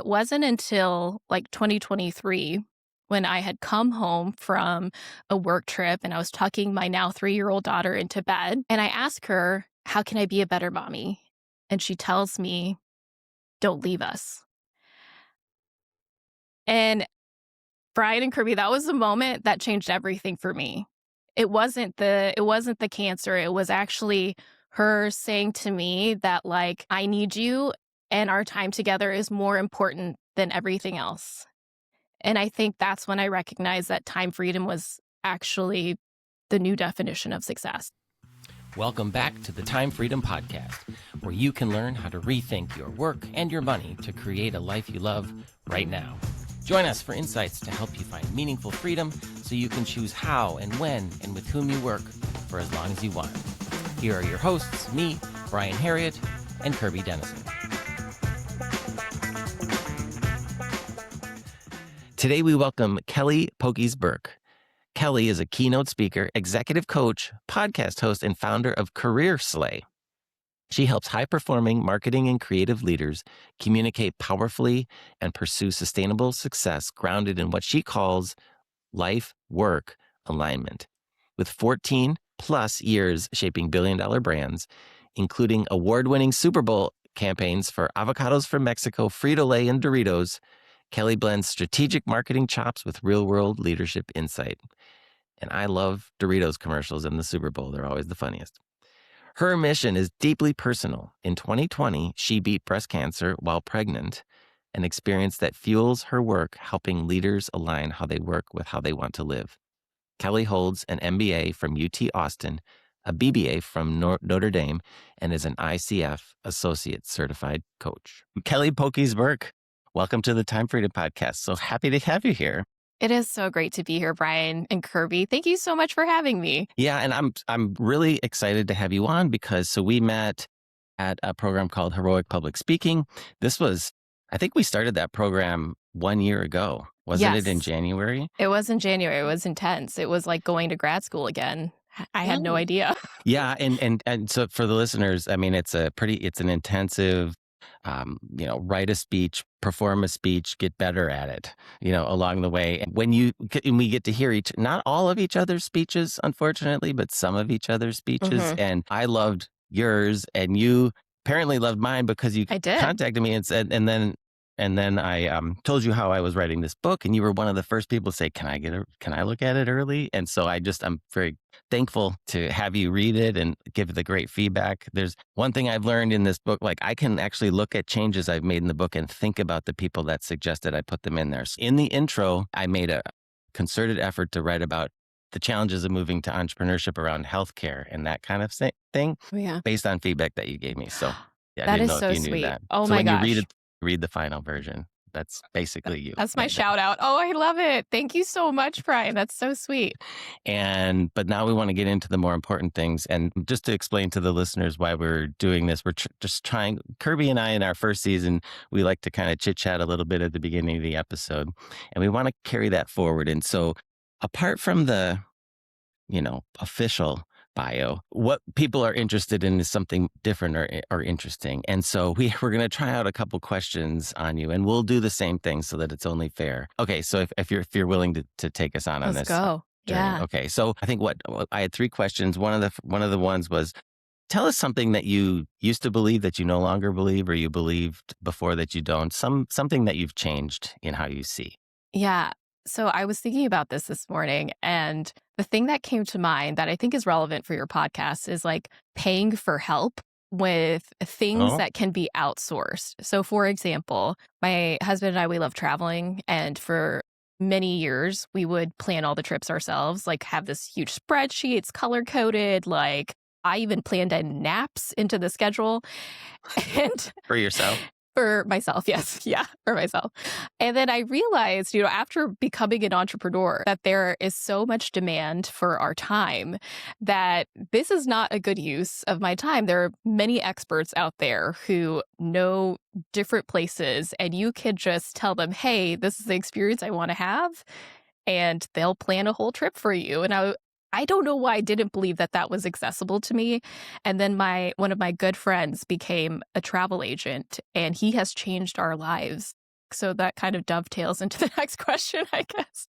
wasn't until like 2023 when I had come home from a work trip and I was tucking my now 3-year-old daughter into bed. And I asked her, how can I be a better mommy? And she tells me, don't leave us. And Brian and Kirby, that was the moment that changed everything for me. It wasn't the cancer. It was actually her saying to me that, like, I need you and our time together is more important than everything else. And I think that's when I recognized that time freedom was actually the new definition of success. Welcome back to the Time Freedom Podcast, where you can learn how to rethink your work and your money to create a life you love right now. Join us for insights to help you find meaningful freedom so you can choose how and when and with whom you work for as long as you want. Here are your hosts, me, Brian Harriott, and Kirby Dennison. Today we welcome Kelly Poquiz Burke. Kelly is a keynote speaker, executive coach, podcast host, and founder of Career Slay. She helps high-performing marketing and creative leaders communicate powerfully and pursue sustainable success grounded in what she calls life-work alignment. With 14-plus years shaping billion-dollar brands, including award-winning Super Bowl campaigns for Avocados from Mexico, Frito-Lay, and Doritos, Kelly blends strategic marketing chops with real-world leadership insight. And I love Doritos commercials in the Super Bowl. They're always the funniest. Her mission is deeply personal. In 2020, she beat breast cancer while pregnant, an experience that fuels her work helping leaders align how they work with how they want to live. Kelly holds an MBA from UT Austin, a BBA from Notre Dame, and is an ICF Associate Certified Coach. Kelly Poquiz Burke, welcome to the Time Freedom Podcast. So happy to have you here. It is so great to be here, Brian and Kirby. Thank you so much for having me. Yeah, and I'm really excited to have you on because we met at a program called Heroic Public Speaking. I think we started that program 1 year ago. Wasn't it in January? It was in January. It was intense. It was like going to grad school again. I had no idea. Yeah, and so for the listeners, I mean, it's an intensive, write a speech, perform a speech, get better at it, along the way. And we get to hear not all of each other's speeches, unfortunately, but some of each other's speeches. Mm-hmm. And I loved yours, and you apparently loved mine because you contacted me and said, and then I told you how I was writing this book, and you were one of the first people to say, can I look at it early? And so I'm very thankful to have you read it and give the great feedback. There's one thing I've learned in this book, like I can actually look at changes I've made in the book and think about the people that suggested I put them in there. So in the intro, I made a concerted effort to write about the challenges of moving to entrepreneurship around healthcare and that kind of thing based on feedback that you gave me. So yeah, that is so sweet. Oh my gosh. When you read the final version. That's basically you. That's my shout out. Oh, I love it. Thank you so much, Brian. That's so sweet. But now we want to get into the more important things. And just to explain to the listeners why we're doing this, we're just trying, Kirby and I in our first season, we like to kind of chit chat a little bit at the beginning of the episode. And we want to carry that forward. And so apart from the, official bio, what people are interested in is something different or interesting. And so we're going to try out a couple questions on you, and we'll do the same thing so that it's only fair. Okay, so if you're willing to take us on this. Let's go. Journey. Yeah. Okay, so I think I had 3 questions. One of the ones was, tell us something that you used to believe that you no longer believe, or you believed before that you don't. Something that you've changed in how you see. Yeah. So I was thinking about this morning, and the thing that came to mind that I think is relevant for your podcast is like paying for help with things that can be outsourced. So for example, my husband and I, we love traveling, and for many years we would plan all the trips ourselves, like have this huge spreadsheet, it's color coded, like I even planned in naps into the schedule. And for yourself? For myself, yes. Yeah, for myself. And then I realized, after becoming an entrepreneur, that there is so much demand for our time that this is not a good use of my time. There are many experts out there who know different places, and you can just tell them, hey, this is the experience I want to have, and they'll plan a whole trip for you. And I don't know why I didn't believe that was accessible to me. And then one of my good friends became a travel agent, and he has changed our lives So that kind of dovetails into the next question, I guess.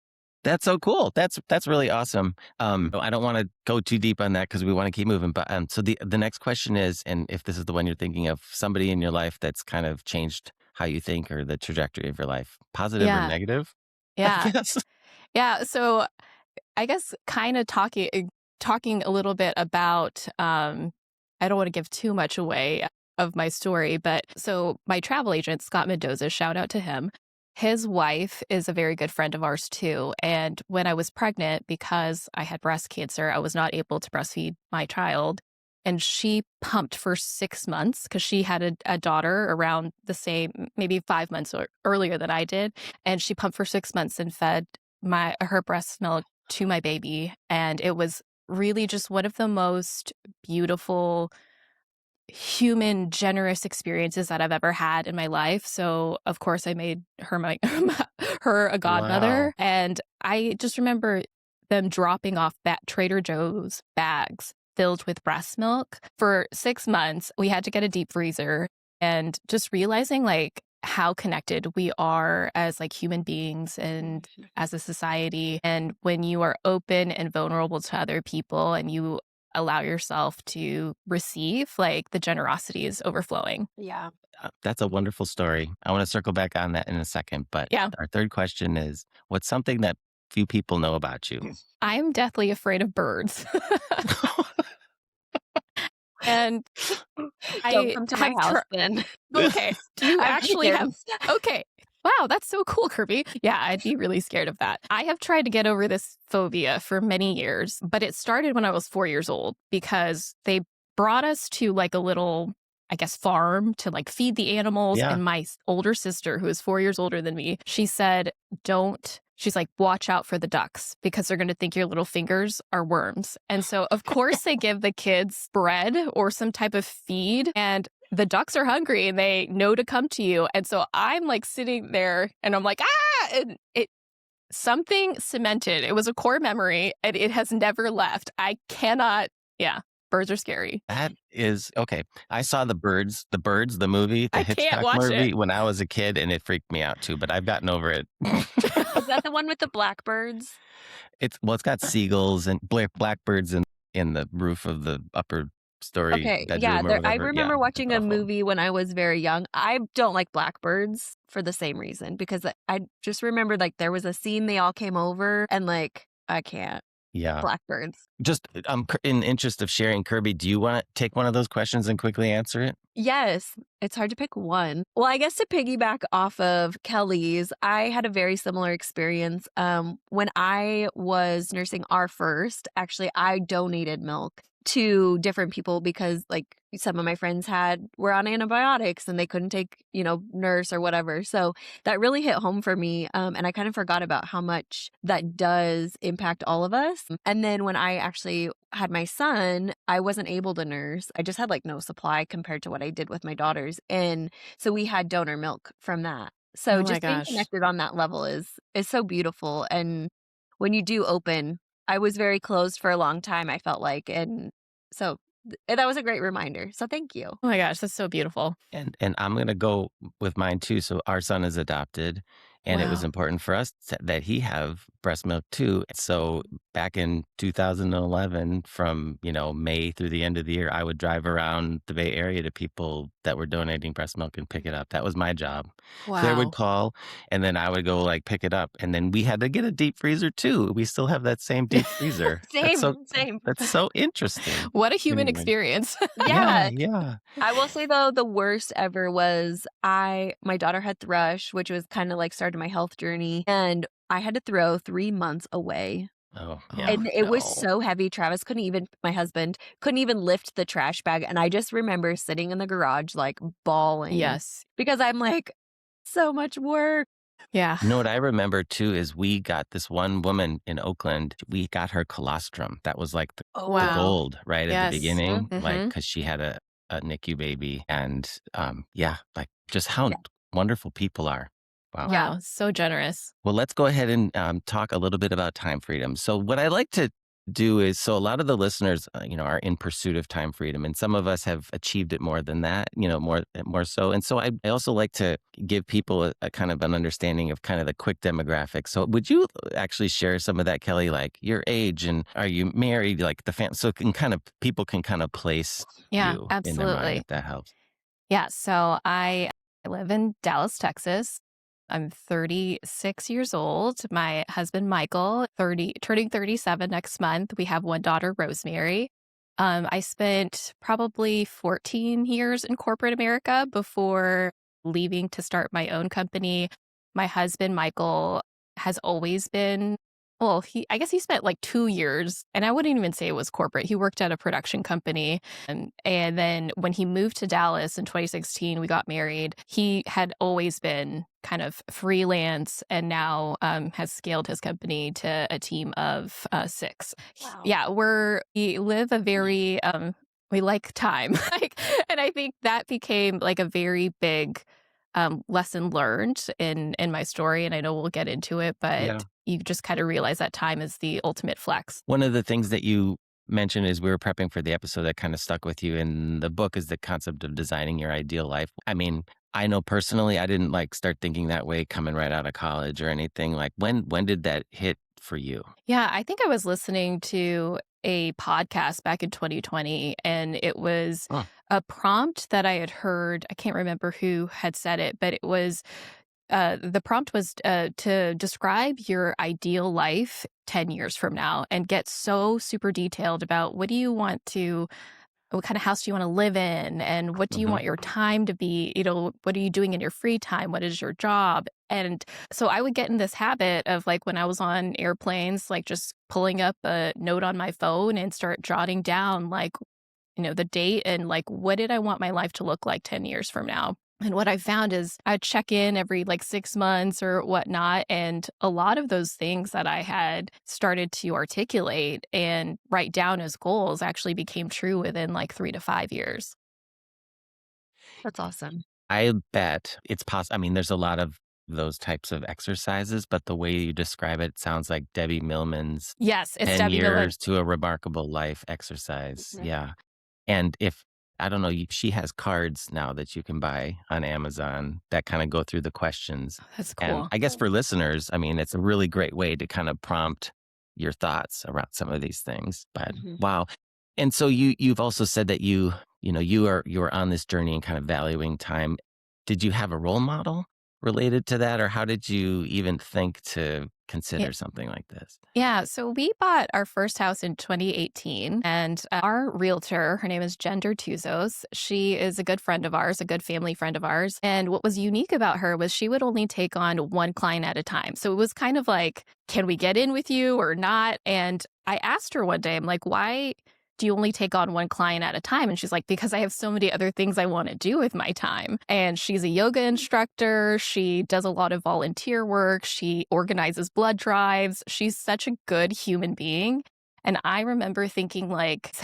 That's so cool. That's really awesome. I don't want to go too deep on that because we want to keep moving. But so the next question is, and if this is the one you're thinking of, somebody in your life that's kind of changed how you think or the trajectory of your life, positive or Yeah. negative, I Yeah. guess. Yeah. So I guess kind of talking a little bit about, I don't want to give too much away of my story, but so my travel agent, Scott Mendoza, shout out to him. His wife is a very good friend of ours too. And when I was pregnant, because I had breast cancer, I was not able to breastfeed my child. And she pumped for 6 months because she had a daughter around the same, maybe 5 months earlier than I did. And she pumped for 6 months and fed her breast milk to my baby. And it was really just one of the most beautiful, human, generous experiences that I've ever had in my life. So of course I made her her a godmother. Wow. And I just remember them dropping off Trader Joe's bags filled with breast milk for 6 months. We had to get a deep freezer, and just realizing like how connected we are as like human beings and as a society. And when you are open and vulnerable to other people and you allow yourself to receive, like the generosity is overflowing. Yeah. That's a wonderful story. I want to circle back on that in a second. But Yeah. our third question is, what's something that few people know about you? I'm deathly afraid of birds. And Don't come to my house then. Okay. Do you I'm actually have? chickens. Okay. Wow, that's so cool, Kirby. Yeah, I'd be really scared of that. I have tried to get over this phobia for many years, but it started when I was 4 years old because they brought us to like a little, I guess, farm to like feed the animals. Yeah. And my older sister, who is 4 years older than me, she said, she's like, watch out for the ducks because they're going to think your little fingers are worms. And so, of course, they give the kids bread or some type of feed, and the ducks are hungry and they know to come to you. And so I'm like sitting there and I'm like, and something cemented. It was a core memory and it has never left. I cannot. Yeah. Birds are scary. That is okay. I saw the Birds, the movie, the I can't Hitchcock watch movie it. when I was a kid, and it freaked me out too. But I've gotten over it. Is that the one with the blackbirds? It's got seagulls and blackbirds in the roof of the upper story bedroom Yeah. or whatever. I remember Yeah, watching it's a awful. movie when I was very young. I don't like blackbirds for the same reason, because I just remember like there was a scene they all came over and like, I can't. Yeah. Blackbirds. Just in interest of sharing, Kirby, do you want to take one of those questions and quickly answer it? Yes, it's hard to pick one. Well, I guess to piggyback off of Kelly's, I had a very similar experience. When I was nursing our first, actually, I donated milk to different people because like some of my friends were on antibiotics and they couldn't take, nurse or whatever. So that really hit home for me. And I kind of forgot about how much that does impact all of us. And then when I actually had my son, I wasn't able to nurse. I just had like no supply compared to what I did with my daughters. And so we had donor milk from that. So Oh my just being gosh. connected on that level is so beautiful. And when you do open, I was very closed for a long time, I felt like. And so that was a great reminder. So thank you. Oh my gosh, that's so beautiful. And I'm going to go with mine too. So our son is adopted, and it was Wow. important for us that he have breast milk too. So back in 2011, from May through the end of the year, I would drive around the Bay Area to people that were donating breast milk and pick it up. That was my job. Claire would call, and then I would go like pick it up, and then we had to get a deep freezer too. We still have that same deep freezer. Same. That's so interesting. What a human Anyway. experience. Yeah. Yeah. I will say though, the worst ever was my daughter had thrush, which was kind of like started my health journey, and I had to throw 3 months away. Oh, yeah. And it was no. so heavy. My husband couldn't even lift the trash bag. And I just remember sitting in the garage, like bawling. Yes. Because I'm like, so much work. Yeah. You know what I remember too is we got this one woman in Oakland. We got her colostrum. That was like the Wow. gold right at Yes. the beginning, Mhm. like because she had a NICU baby, and like just how wonderful people are. Wow. Wow. So generous. Well, let's go ahead and talk a little bit about time freedom. So what I like to do is, so a lot of the listeners, are in pursuit of time freedom, and some of us have achieved it more than that, more so. And so I also like to give people a kind of an understanding of kind of the quick demographics. So would you actually share some of that, Kelly, like your age and are you married, like the family, so people can kind of place Yeah, you in their mind absolutely. if that helps. Yeah, so I live in Dallas, Texas. I'm 36 years old. My husband, Michael, turning 37 next month. We have one daughter, Rosemary. I spent probably 14 years in corporate America before leaving to start my own company. My husband, Michael, has always been, well, I guess he spent like 2 years, and I wouldn't even say it was corporate. He worked at a production company. And then when he moved to Dallas in 2016, we got married. He had always been kind of freelance and now has scaled his company to a team of 6. Wow. Yeah, we live a very, we like time. And I think that became like a very big lesson learned in my story. And I know we'll get into it, Yeah. but you just kind of realize that time is the ultimate flex. One of the things that you mentioned as we were prepping for the episode that kind of stuck with you in the book is the concept of designing your ideal life. I mean, I know personally, I didn't like start thinking that way coming right out of college or anything. Like when did that hit for you? Yeah, I think I was listening to a podcast back in 2020, and it was Huh. a prompt that I had heard. I can't remember who had said it, but it was the prompt was to describe your ideal life 10 years from now and get so super detailed about what kind of house do you want to live in and what do you Hmm. want your time to be, what are you doing in your free time, what is your job. And so I would get in this habit of like when I was on airplanes, like just pulling up a note on my phone and start jotting down like the date and like what did I want my life to look like 10 years from now. And what I found is I'd check in every like 6 months or whatnot. And a lot of those things that I had started to articulate and write down as goals actually became true within like 3 to 5 years. That's awesome. I bet it's possible. I mean, there's a lot of those types of exercises, but the way you describe it sounds like Debbie Millman's Yes, it's 10 Debbie Millman. years to a remarkable life exercise. Mhm. Yeah. And if I don't know, she has cards now that you can buy on Amazon that kind of go through the questions. That's And cool. I guess for listeners, I mean, it's a really great way to kind of prompt your thoughts around some of these things. But Mhm. wow. And so you've also said that you are on this journey and kind of valuing time. Did you have a role model related to that, or how did you even think to consider something like this? Yeah, so we bought our first house in 2018, and our realtor, her name is Jen Tuzos. She is a good friend of ours, a good family friend of ours. And what was unique about her was she would only take on one client at a time. So it was kind of like, can we get in with you or not? And I asked her one day, I'm like, why do you only take on one client at a time? And she's like, because I have so many other things I want to do with my time. And she's a yoga instructor. She does a lot of volunteer work. She organizes blood drives. She's such a good human being. And I remember thinking like,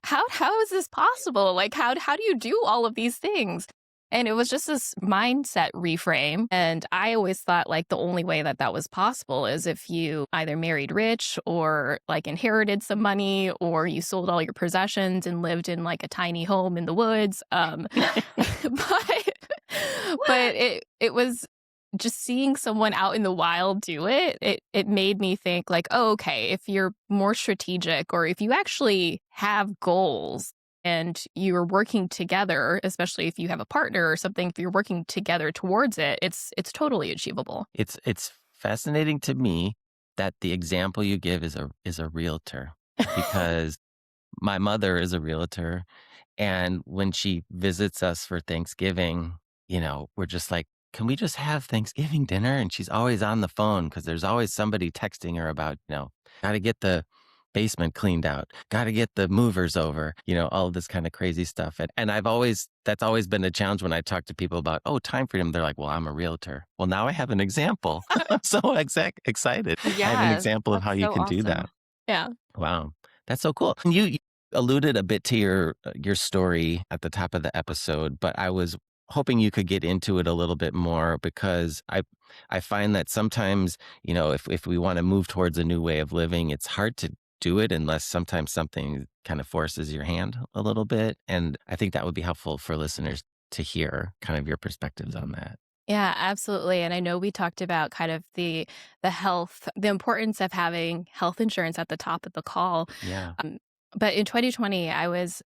how is this possible? Like, how do you do all of these things? And it was just this mindset reframe. And I always thought like the only way that that was possible is if you either married rich or like inherited some money or you sold all your possessions and lived in like a tiny home in the woods. But it was just seeing someone out in the wild do it, it made me think like, oh, okay, if you're more strategic or if you actually have goals and you're working together, especially if you have a partner or something, if you're working together towards it, it's totally achievable. It's fascinating to me that the example you give is a realtor because my mother is a realtor, and when she visits us for Thanksgiving, we're just like, "Can we just have Thanksgiving dinner?" And she's always on the phone because there's always somebody texting her about, "Gotta get the basement cleaned out, gotta get the movers over," all of this kind of crazy stuff. And that's always been a challenge when I talk to people about, "Oh, time freedom." They're like, "Well, I'm a realtor." Well, now I have an example. I'm so excited. I have an Yeah, example of how that's you so can do awesome. that. Yeah. Wow. That's so cool. And you alluded a bit to your story at the top of the episode, but I was hoping you could get into it a little bit more because I find that sometimes, if we want to move towards a new way of living, it's hard to do it unless sometimes something kind of forces your hand a little bit. And I think that would be helpful for listeners to hear kind of your perspectives on that. Yeah, absolutely. And I know we talked about kind of the health, the importance of having health insurance at the top of the call. Yeah. Um, but in 2020, I was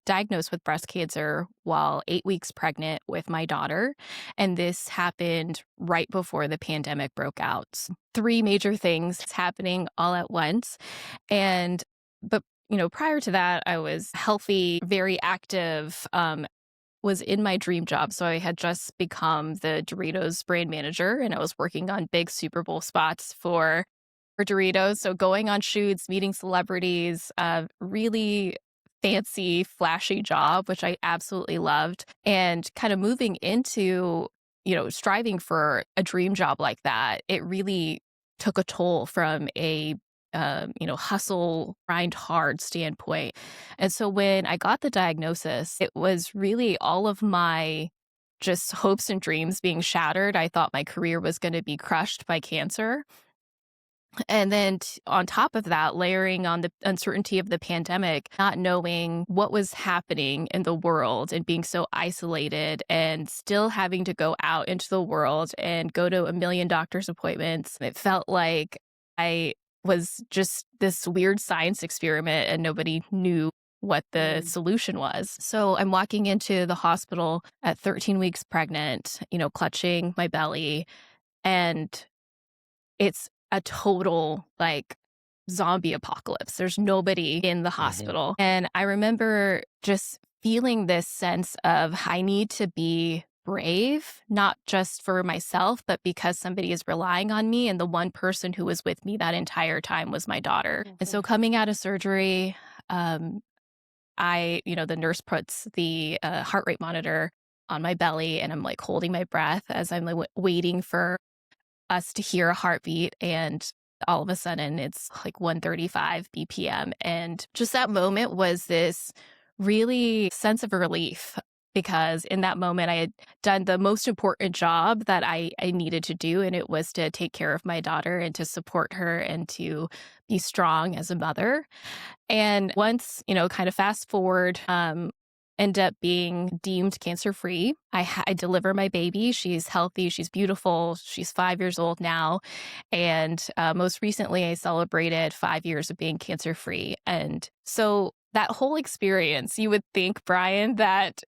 diagnosed with breast cancer while 8 weeks pregnant with my daughter. And this happened right before the pandemic broke out. Three major things happening all at once. And, but, prior to that, I was healthy, very active, was in my dream job. So I had just become the Doritos brand manager and I was working on big Super Bowl spots for Doritos. So going on shoots, meeting celebrities, really fancy, flashy job, which I absolutely loved. And kind of moving into, striving for a dream job like that, it really took a toll from a hustle, grind hard standpoint. And so when I got the diagnosis, it was really all of my just hopes and dreams being shattered. I thought my career was going to be crushed by cancer. And then on top of that, layering on the uncertainty of the pandemic, not knowing what was happening in the world and being so isolated and still having to go out into the world and go to a million doctor's appointments. It felt like I was just this weird science experiment and nobody knew what the solution was. So I'm walking into the hospital at 13 weeks pregnant, clutching my belly, and it's a total zombie apocalypse. There's nobody in the hospital. And I remember just feeling this sense of I need to be brave, not just for myself, but because somebody is relying on me. And the one person who was with me that entire time was my daughter. And so coming out of surgery, the nurse puts the heart rate monitor on my belly and I'm holding my breath as I'm waiting for us to hear a heartbeat, and all of a sudden it's 135 BPM. And just that moment was this really sense of relief because in that moment I had done the most important job that I needed to do, and it was to take care of my daughter and to support her and to be strong as a mother. And once, kind of fast forward, end up being deemed cancer-free. I deliver my baby. She's healthy. She's beautiful. She's 5 years old now. And most recently, I celebrated 5 years of being cancer-free. And so that whole experience, you would think, Brian, that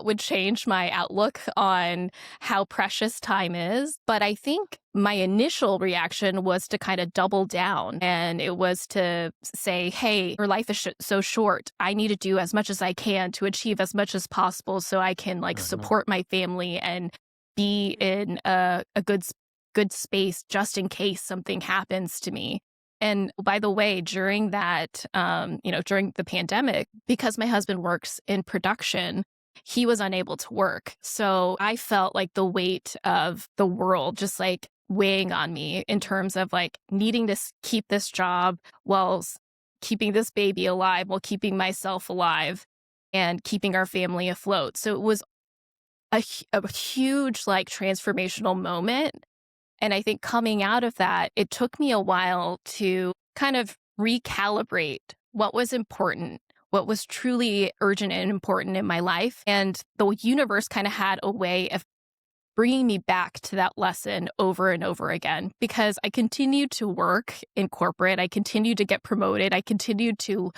would change my outlook on how precious time is. But I think my initial reaction was to kind of double down. And it was to say, hey, your life is so short. I need to do as much as I can to achieve as much as possible so I can support my family and be in a good space just in case something happens to me. And by the way, during that, during the pandemic, because my husband works in production, he was unable to work. So I felt like the weight of the world just weighing on me in terms of needing to keep this job while keeping this baby alive, while keeping myself alive and keeping our family afloat. So it was a huge transformational moment. And I think coming out of that, it took me a while to kind of recalibrate what was important, what was truly urgent and important in my life. And the universe kind of had a way of bringing me back to that lesson over and over again, because I continued to work in corporate. I continued to get promoted. I continued to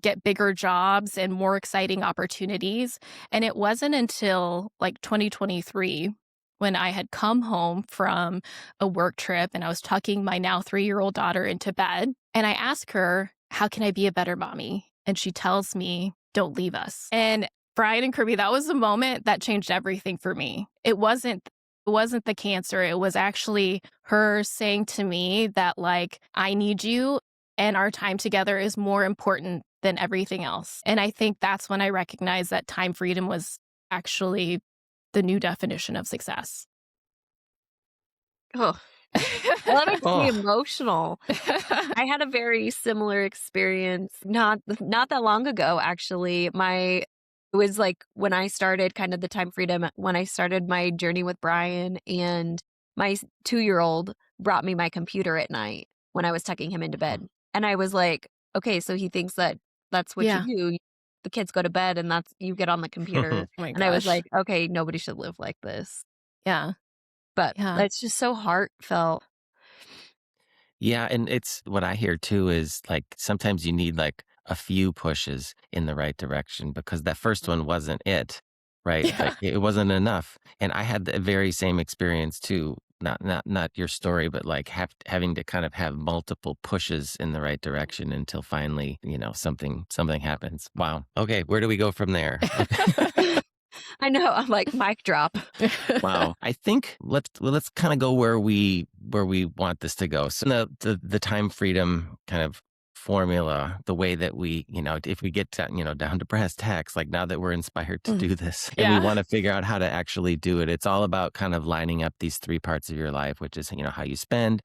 get bigger jobs and more exciting opportunities. And it wasn't until 2023 when I had come home from a work trip and I was tucking my now 3-year-old daughter into bed. And I asked her, how can I be a better mommy? And she tells me, don't leave us. And Brian and Kirby, that was the moment that changed everything for me. It wasn't the cancer. It was actually her saying to me that I need you and our time together is more important than everything else. And I think that's when I recognized that time freedom was actually the new definition of success. Oh, that makes me emotional. I had a very similar experience not that long ago, actually. It was when I started kind of the time freedom, when I started my journey with Brian, and my 2-year-old brought me my computer at night when I was tucking him into bed. And I was like, okay, so he thinks that that's what you Yeah. do. The kids go to bed and that's you get on the computer. Oh my And I was gosh. like, okay, nobody should live like this. Yeah. But Yeah. it's just so heartfelt. Yeah, and it's what I hear too is like sometimes you need like a few pushes in the right direction because that first one wasn't it, right? Like Yeah. it wasn't enough. And I had the very same experience too. Not your story, but like having to kind of have multiple pushes in the right direction until finally, something happens. Wow. Okay, where do we go from there? I know. I'm like, mic drop. Wow. I think let's kind of go where we want this to go. So the time freedom kind of formula, the way that we, if we get to, down to brass tacks, like now that we're inspired to Mm. do this and we Yeah. want to figure out how to actually do it, it's all about kind of lining up these three parts of your life, which is, how you spend,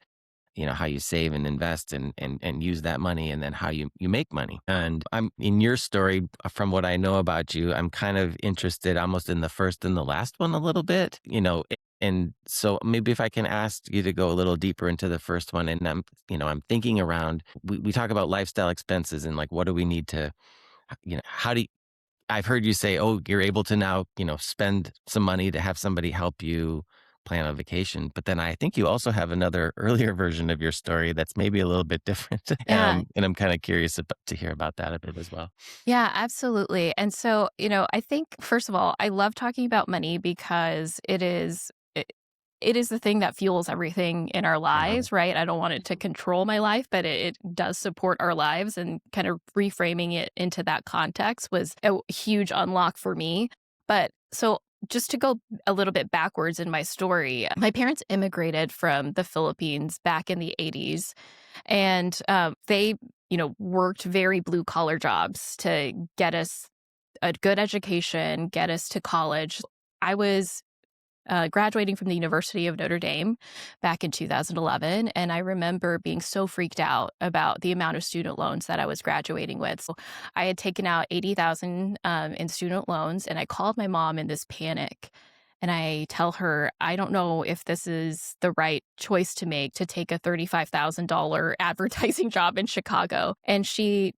how you save and invest and use that money, and then how you make money. And I'm in your story, from what I know about you, I'm kind of interested almost in the first and the last one a little bit, and so maybe if I can ask you to go a little deeper into the first one, and I'm thinking around, we talk about lifestyle expenses and like, what do we need to, how do you, I've heard you say, oh, you're able to now, spend some money to have somebody help you plan a vacation. But then I think you also have another earlier version of your story that's maybe a little bit different. Yeah. And I'm kind of curious to hear about that a bit as well. Yeah, absolutely. And so, I think first of all, I love talking about money because it is the thing that fuels everything in our Uh-huh. lives, right? I don't want it to control my life, but it does support our lives, and kind of reframing it into that context was a huge unlock for me. But so just to go a little bit backwards in my story, my parents immigrated from the Philippines back in the 80s, and they, worked very blue collar jobs to get us a good education, get us to college. I was graduating from the University of Notre Dame back in 2011. And I remember being so freaked out about the amount of student loans that I was graduating with. So I had taken out 80,000 in student loans, and I called my mom in this panic. And I tell her, I don't know if this is the right choice to make to take a $35,000 advertising job in Chicago. And she,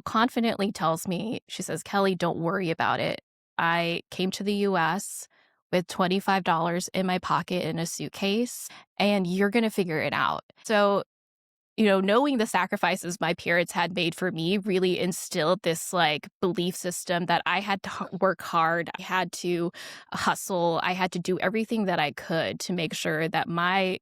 confidently tells me, she says, Kelly, don't worry about it. I came to the US with $25 in my pocket in a suitcase, and you're going to figure it out. So, knowing the sacrifices my parents had made for me really instilled this like belief system that I had to work hard, I had to hustle, I had to do everything that I could to make sure that my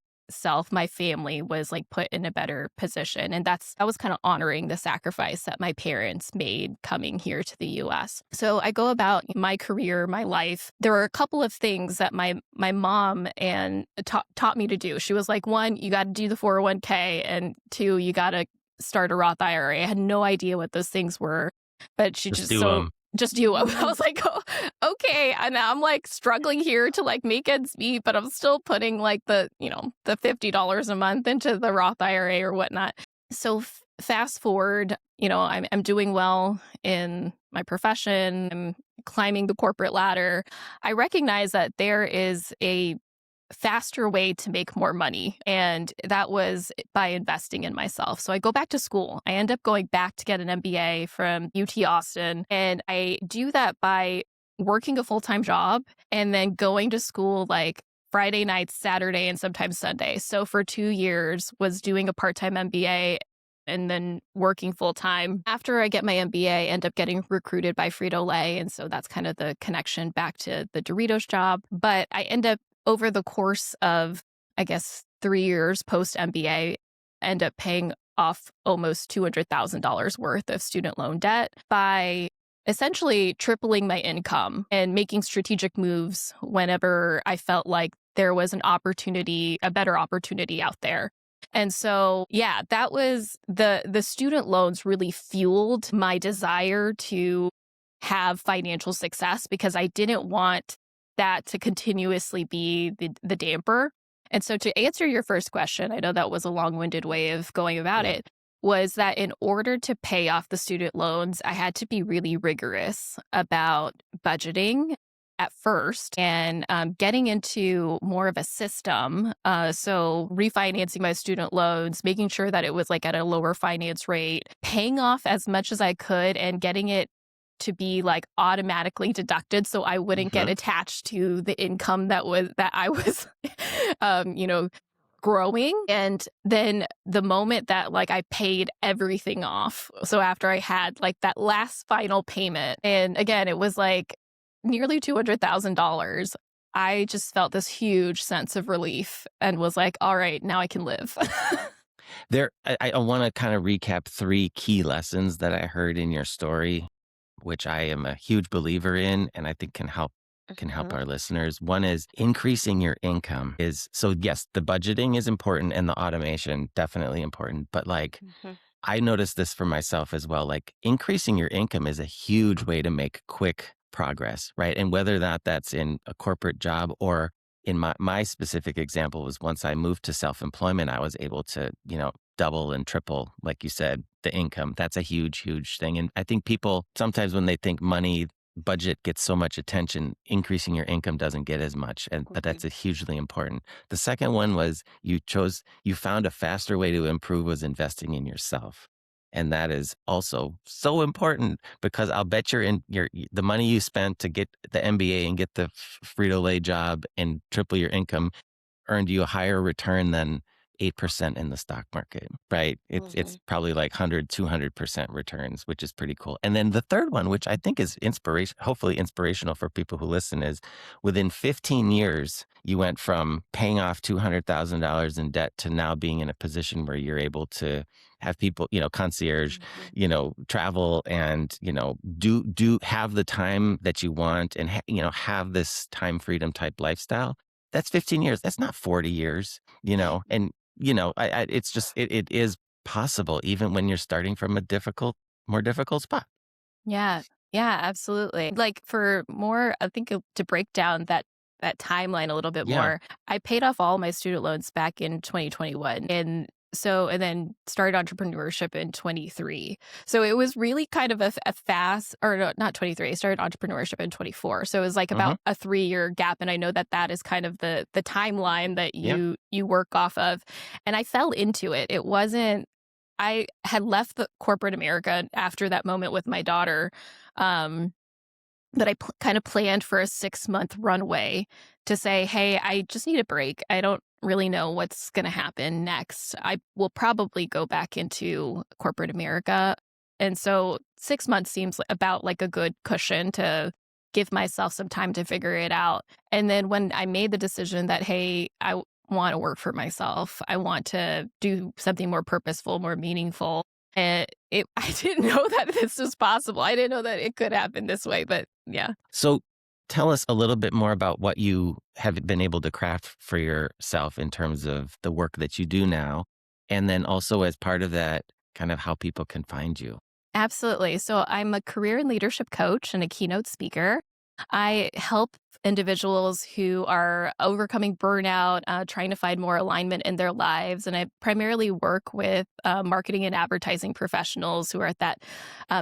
family was like put in a better position. And that was kind of honoring the sacrifice that my parents made coming here to the US. So I go about my career, my life. There were a couple of things that my mom and taught me to do. She was like, one, you got to do the 401k, and two, you got to start a Roth IRA. I had no idea what those things were, but she Just just do so them. just do them. I was like, oh, okay. And now I'm like struggling here to like make ends meet, but I'm still putting like the $50 a month into the Roth IRA or whatnot. So fast forward, I'm doing well in my profession. I'm climbing the corporate ladder. I recognize that there is a faster way to make more money. And that was by investing in myself. So I go back to school. I end up going back to get an MBA from UT Austin. And I do that by working a full-time job and then going to school like Friday nights, Saturday, and sometimes Sunday. So for 2 years was doing a part-time MBA and then working full-time. After I get my MBA, I end up getting recruited by Frito-Lay. And so that's kind of the connection back to the Doritos job. But I end up over the course of, I guess, 3 years post MBA, end up paying off almost $200,000 worth of student loan debt by essentially tripling my income and making strategic moves whenever I felt like there was an opportunity, a better opportunity out there. And so, yeah, that was the student loans really fueled my desire to have financial success because I didn't want that to continuously be the damper. And so to answer your first question, I know that was a long-winded way of going about Yeah. it, was that in order to pay off the student loans, I had to be really rigorous about budgeting at first and getting into more of a system. So refinancing my student loans, making sure that it was like at a lower finance rate, paying off as much as I could and getting it to be like automatically deducted so I wouldn't get attached to the income that I was growing. And then the moment that like I paid everything off, so after I had like that last final payment, and again it was like nearly $200,000, I just felt this huge sense of relief and was like, all right, now I can live. I want to kind of recap 3 key lessons that I heard in your story, which I am a huge believer in, and I think can help our listeners. One is increasing your income so yes, the budgeting is important and the automation definitely important, but like I noticed this for myself as well. Like increasing your income is a huge way to make quick progress, right? And whether or not that's in a corporate job or in my specific example was once I moved to self-employment, I was able to, double and triple, like you said, the income. That's a huge, huge thing. And I think people sometimes when they think money, budget gets so much attention, increasing your income doesn't get as much. But that's a hugely important. The second one was you found a faster way to improve was investing in yourself. And that is also so important because I'll bet the money you spent to get the MBA and get the Frito-Lay job and triple your income earned you a higher return than 8% in the stock market, right? It's probably like 200% returns, which is pretty cool. And then the third one, which I think is hopefully inspirational for people who listen, is within 15 years, you went from paying off $200,000 in debt to now being in a position where you're able to have people, concierge, travel and, do have the time that you want and, have this time freedom type lifestyle. That's 15 years. That's not 40 years, and it's just, it is possible even when you're starting from more difficult spot. Yeah. Yeah, absolutely. Like for more, I think to break down that timeline a little bit more, I paid off all my student loans back in 2021. And then started entrepreneurship in 23. So it was really kind of a fast, or no, not 23. I started entrepreneurship in 24. So it was like about a 3-year gap. And I know that is kind of the timeline that you work off of. And I fell into it. It wasn't, I had left the corporate America after that moment with my daughter, that I kind of planned for a 6-month runway to say, hey, I just need a break. I don't really know what's going to happen next. I will probably go back into corporate America. And so 6 months seems about like a good cushion to give myself some time to figure it out. And then when I made the decision that, hey, I want to work for myself, I want to do something more purposeful, more meaningful. And I didn't know that this was possible. I didn't know that it could happen this way, but yeah. So tell us a little bit more about what you have been able to craft for yourself in terms of the work that you do now. And then also as part of that, kind of how people can find you. Absolutely. So I'm a career and leadership coach and a keynote speaker. I help individuals who are overcoming burnout, trying to find more alignment in their lives. And I primarily work with marketing and advertising professionals who are at that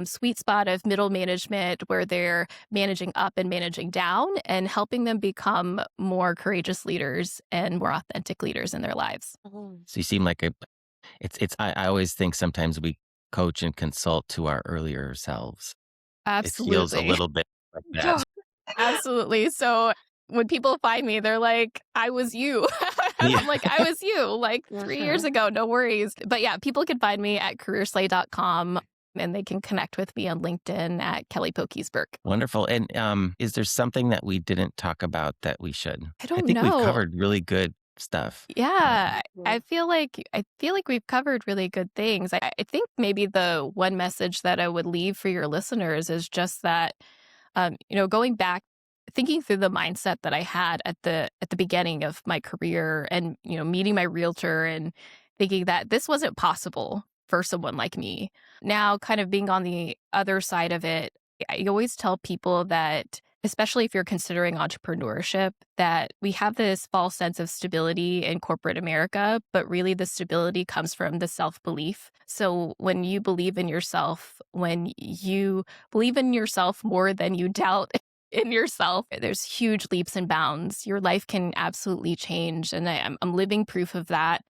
sweet spot of middle management where they're managing up and managing down and helping them become more courageous leaders and more authentic leaders in their lives. So you seem like I always think sometimes we coach and consult to our earlier selves. Absolutely. It feels a little bit like that. Absolutely. So when people find me, they're like, I was you. I'm like, I was you like 3 years ago. No worries. But yeah, people can find me at careerslay.com and they can connect with me on LinkedIn at Kelly Poquiz Burke. Wonderful. And is there something that we didn't talk about that we should? I don't think know. We've covered really good stuff. Yeah, I feel like we've covered really good things. I think maybe the one message that I would leave for your listeners is just that, going back, thinking through the mindset that I had at the beginning of my career, and meeting my realtor and thinking that this wasn't possible for someone like me. Now, kind of being on the other side of it, I always tell people that, especially if you're considering entrepreneurship, that we have this false sense of stability in corporate America, but really the stability comes from the self-belief. So when you believe in yourself, when you believe in yourself more than you doubt in yourself, there's huge leaps and bounds. Your life can absolutely change. And I'm living proof of that.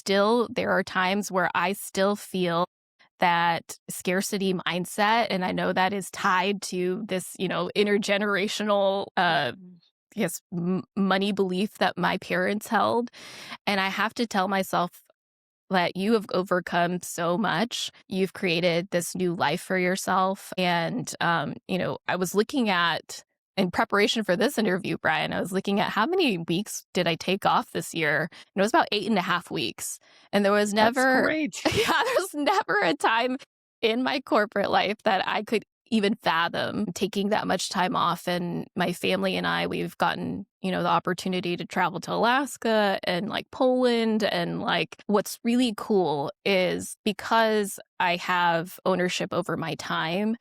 There are times where I still feel that scarcity mindset. And I know that is tied to this, intergenerational, money belief that my parents held. And I have to tell myself that you have overcome so much. You've created this new life for yourself. And, I was looking at, in preparation for this interview, Brian, I was looking at how many weeks did I take off this year? And it was about 8.5 weeks. And there was That's never, great. there was never a time in my corporate life that I could even fathom taking that much time off. And my family and I, we've gotten, the opportunity to travel to Alaska and like Poland. And like, what's really cool is because I have ownership over my time,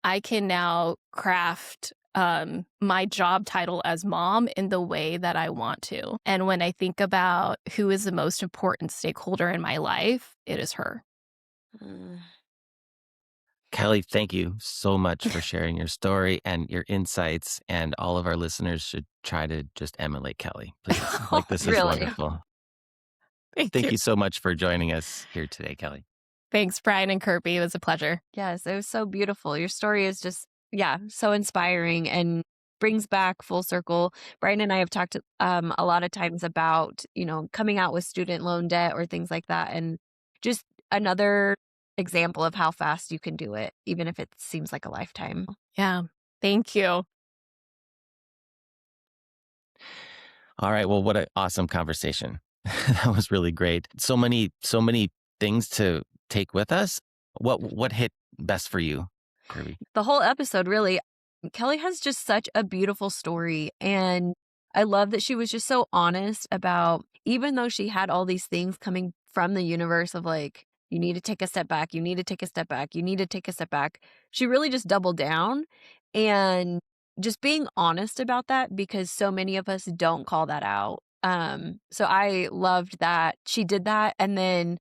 I can now craft my job title as mom in the way that I want to. And when I think about who is the most important stakeholder in my life, it is her. Mm. Kelly, thank you so much for sharing your story and your insights. And all of our listeners should try to just emulate Kelly, please. Like, this is Really? wonderful. Thank Thank you. you so much for joining us here today, Kelly. Thanks, Brian and Kirby. It was a pleasure. Yes, it was so beautiful. Your story is just, so inspiring and brings back full circle. Brian and I have talked a lot of times about, coming out with student loan debt or things like that. And just another example of how fast you can do it, even if it seems like a lifetime. Yeah. Thank you. All right. Well, what an awesome conversation. That was really great. So many things to take with us. What hit best for you, Kirby? The whole episode, really. Kelly has just such a beautiful story. And I love that she was just so honest about, even though she had all these things coming from the universe of like, you need to take a step back, you need to take a step back, you need to take a step back. She really just doubled down and just being honest about that, because so many of us don't call that out. So I loved that she did that. And then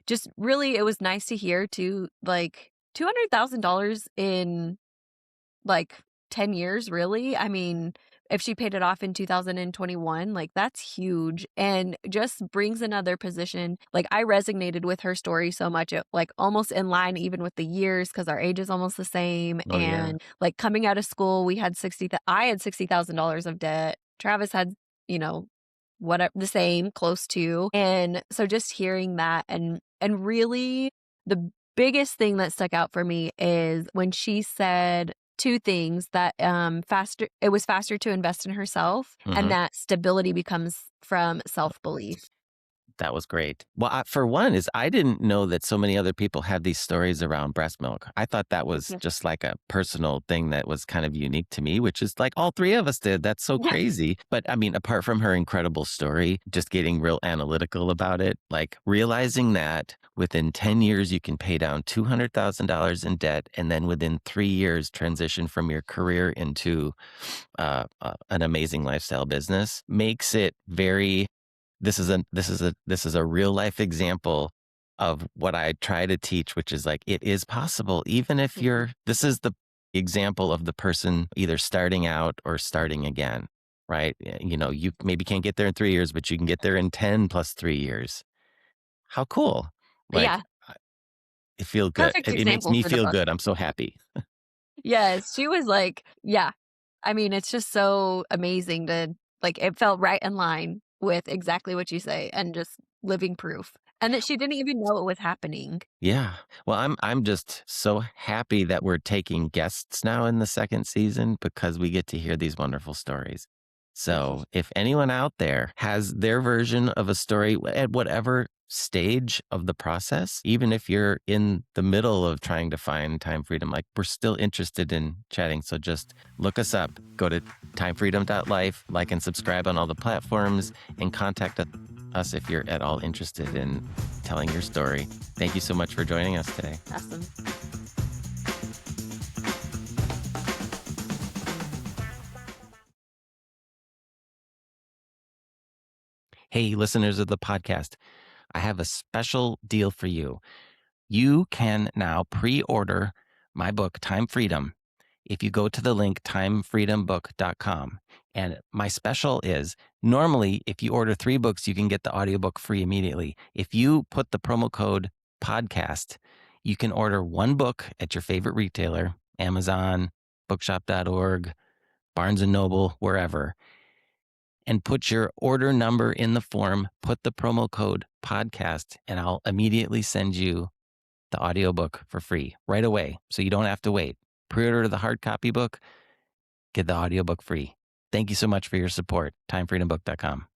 just really, it was nice to hear too, like $200,000 in like 10 years, really. I mean, if she paid it off in 2021, like that's huge and just brings another position. Like I resonated with her story so much, it like almost in line even with the years because our age is almost the same. Oh, yeah. And like coming out of school, I had $60,000 of debt. Travis had, whatever the same, close to. And so just hearing that and really the biggest thing that stuck out for me is when she said two things that it was faster to invest in herself Mhm. and that stability becomes from self-belief. That was great. Well, for one, I didn't know that so many other people had these stories around breast milk. I thought that was Yeah. just like a personal thing that was kind of unique to me, which is like all three of us did. That's so Yeah. crazy. But I mean, apart from her incredible story, just getting real analytical about it, like realizing that within 10 years, you can pay down $200,000 in debt. And then within 3 years, transition from your career into an amazing lifestyle business makes it very. This is a real life example of what I try to teach, which is like, it is possible, even if this is the example of the person either starting out or starting again, right? You maybe can't get there in 3 years, but you can get there in 10 plus 3 years. How cool. Like, Yeah. it feels good. Perfect It makes example me for the feel book. good. I'm so happy. Yes, she was like, yeah. I mean, it's just so amazing to like it felt right in line with exactly what you say and just living proof. And that she didn't even know it was happening. Yeah. Well, I'm just so happy that we're taking guests now in the second season because we get to hear these wonderful stories. So if anyone out there has their version of a story at whatever stage of the process, even if you're in the middle of trying to find time freedom, like we're still interested in chatting. So just look us up, go to timefreedom.life, like and subscribe on all the platforms, and contact us if you're at all interested in telling your story. Thank you so much for joining us today. Awesome. Hey, listeners of the podcast, I have a special deal for you. You can now pre-order my book, Time Freedom, if you go to the link timefreedombook.com. And my special is, normally, if you order 3 books, you can get the audiobook free immediately. If you put the promo code podcast, you can order 1 book at your favorite retailer, Amazon, bookshop.org, Barnes & Noble, wherever, and put your order number in the form, put the promo code podcast, and I'll immediately send you the audiobook for free right away. So you don't have to wait. Pre-order the hard copy book, get the audiobook free. Thank you so much for your support. timefreedombook.com.